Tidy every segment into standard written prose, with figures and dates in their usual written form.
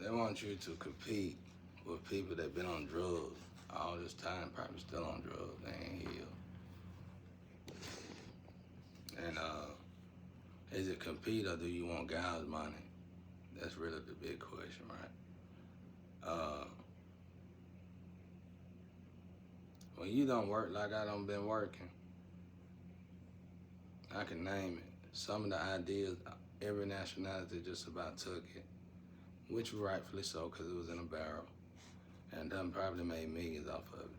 They want you to compete with people that been on drugs all this time, probably still on drugs. They ain't healed. And is it compete or do you want God's money? That's really the big question, right? When you don't work like I done been working, I can name it. Some of the ideas, every nationality just about took it, which rightfully so, because it was in a barrel, and done probably made millions off of it.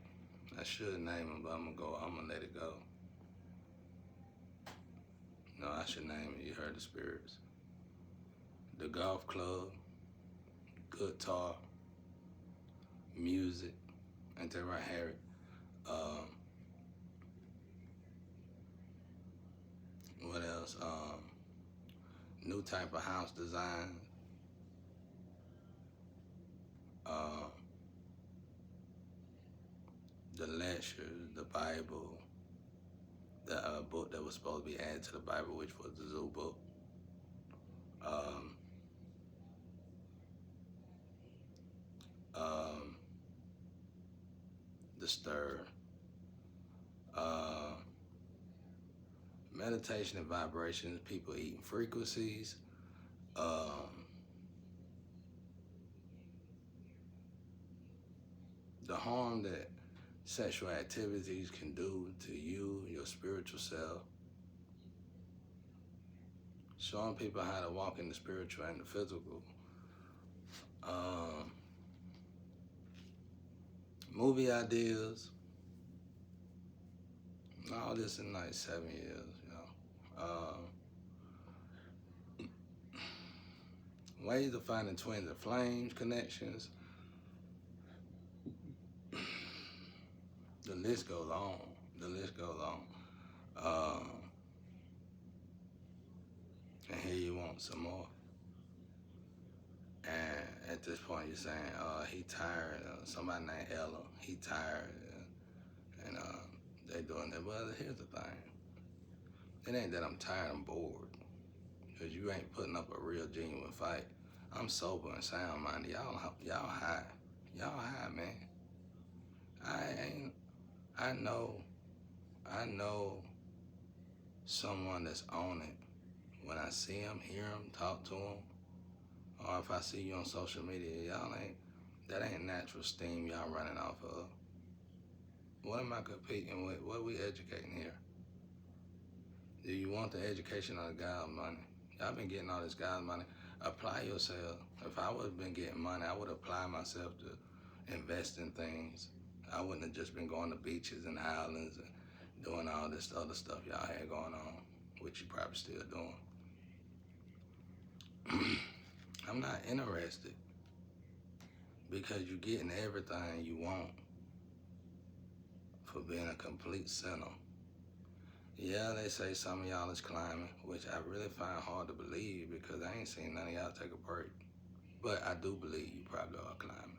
I should name them, but I'm gonna let it go. No, I should name it. You heard the spirits. The golf club, guitar, music, ain't that right, Harry? What else? New type of house design. Uh, the lectures, the Bible, the book that was supposed to be added to the Bible, which was the Zoo book. Um, um, the Stir. Uh, meditation and vibrations, people eating frequencies. The harm that sexual activities can do to you, your spiritual self. Showing people how to walk in the spiritual and the physical. Movie ideas. All this in like 7 years, you know. Ways of finding twins and flames connections. The list goes on. The list goes on. And here you want some more. And at this point, you're saying, he tired. Somebody named Ella, he tired. And they doing that. Well, here's the thing. It ain't that I'm tired, I'm bored. Because you ain't putting up a real, genuine fight. I'm sober and sound-minded. Y'all high. Y'all high, man. I know someone that's on it. When I see him, hear him, talk to him, or if I see you on social media, that ain't natural steam y'all running off of. What am I competing with? What are we educating here? Do you want the education of God's money? Y'all been getting all this God's money. Apply yourself. If I would have been getting money, I would apply myself to invest in things. I wouldn't have just been going to beaches and islands and doing all this other stuff y'all had going on, which you probably still doing. I'm not interested because you're getting everything you want for being a complete sinner. Yeah, they say some of y'all is climbing, which I really find hard to believe because I ain't seen none of y'all take a break. But I do believe you probably are climbing.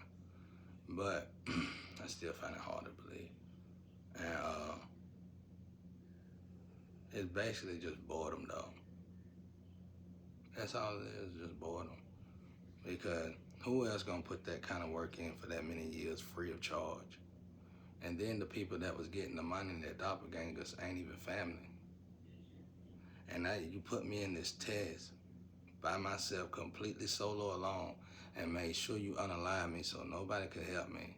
But I still find it hard to believe. And it's basically just boredom, though. That's all it is, just boredom. Because who else gonna put that kind of work in for that many years free of charge? And then the people that was getting the money, their doppelgangers, ain't even family. And now you put me in this test by myself, completely solo alone, and made sure you unalive me so nobody could help me.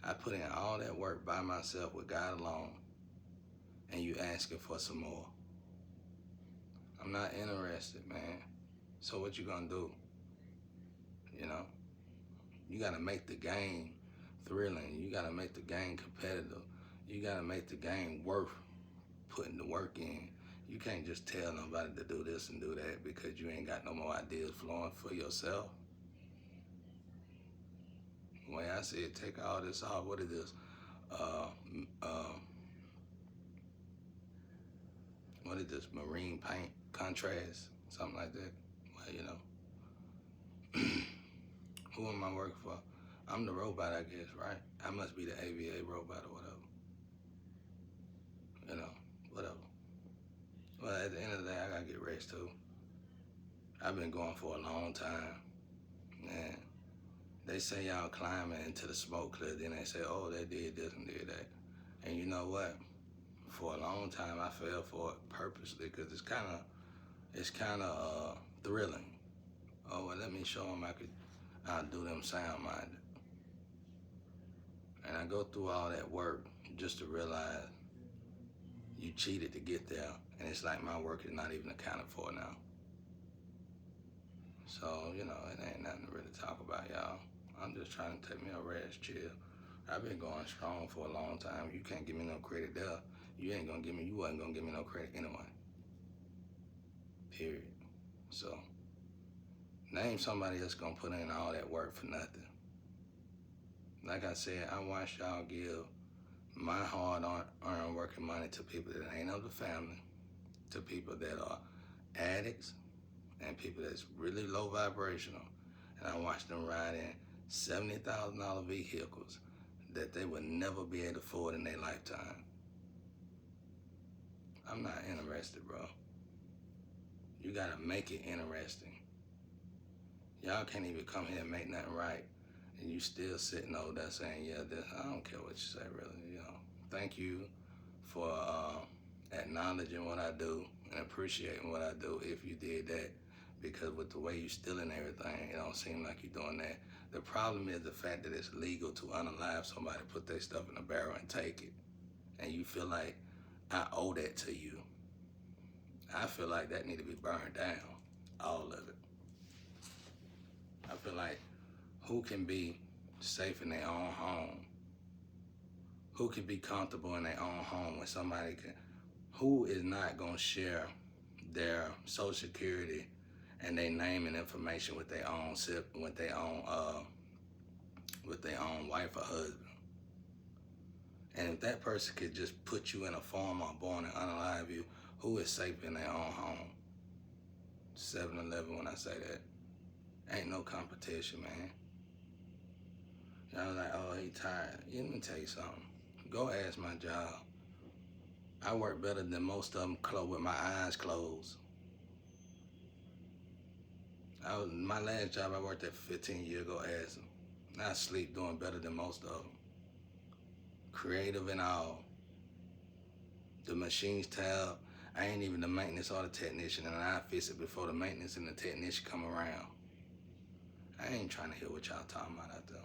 I put in all that work by myself with God alone, and you asking for some more. I'm not interested, man. So what you gonna do? You know? You gotta make the game thrilling. You gotta make the game competitive. You gotta make the game worth putting the work in. You can't just tell nobody to do this and do that because you ain't got no more ideas flowing for yourself. The way I see it, take all this off. What is this? What is this? Marine paint contrast? Something like that. Well, you know. Who am I working for? I'm the robot, I guess, right? I must be the AVA robot or whatever. You know, whatever. Well, at the end of the day, I gotta get rest too. I've been going for a long time. Man, They say y'all climbing into the smoke clear, then they say, oh, they did this and did that. And you know what? For a long time, I fell for it purposely because it's kind of thrilling. Oh, well, let me show them I could outdo them sound-minded. And I go through all that work just to realize you cheated to get there, and it's like my work is not even accounted for now. So, you know, it ain't nothing to really talk about, y'all. I'm just trying to take me a rest, chill. I've been going strong for a long time. You can't give me no credit there. You wasn't gonna give me no credit anyway. Period. So, name somebody that's gonna put in all that work for nothing. Like I said, I watched y'all give my hard-earned working money to people that ain't of the family, to people that are addicts, and people that's really low vibrational. And I watched them ride in $70,000 vehicles that they would never be able to afford in their lifetime. I'm not interested, bro. You gotta make it interesting. Y'all can't even come here and make nothing right, and you still sitting over there saying, yeah, this, I don't care what you say, really, you know. Thank you for acknowledging what I do and appreciating what I do if you did that, because with the way you stealing everything, it don't seem like you're doing that. The problem is the fact that it's legal to unalive somebody, put their stuff in a barrel and take it, and you feel like I owe that to you. I feel like that need to be burned down, all of it. I feel like who can be safe in their own home? Who can be comfortable in their own home when somebody can? Who is not gonna share their social security and their name and information with their own with their own wife or husband? And if that person could just put you in a form or born and unalive you, who is safe in their own home? 7-Eleven when I say that. Ain't no competition, man. Y'all like, oh, he tired. Let me tell you something. Go ask my job. I work better than most of them with my eyes closed. My last job I worked at for 15 years ago, ask them. I sleep doing better than most of them. Creative and all. The machines tab, I ain't even the maintenance or the technician, and I fix it before the maintenance and the technician come around. I ain't trying to hear what y'all talking about out there.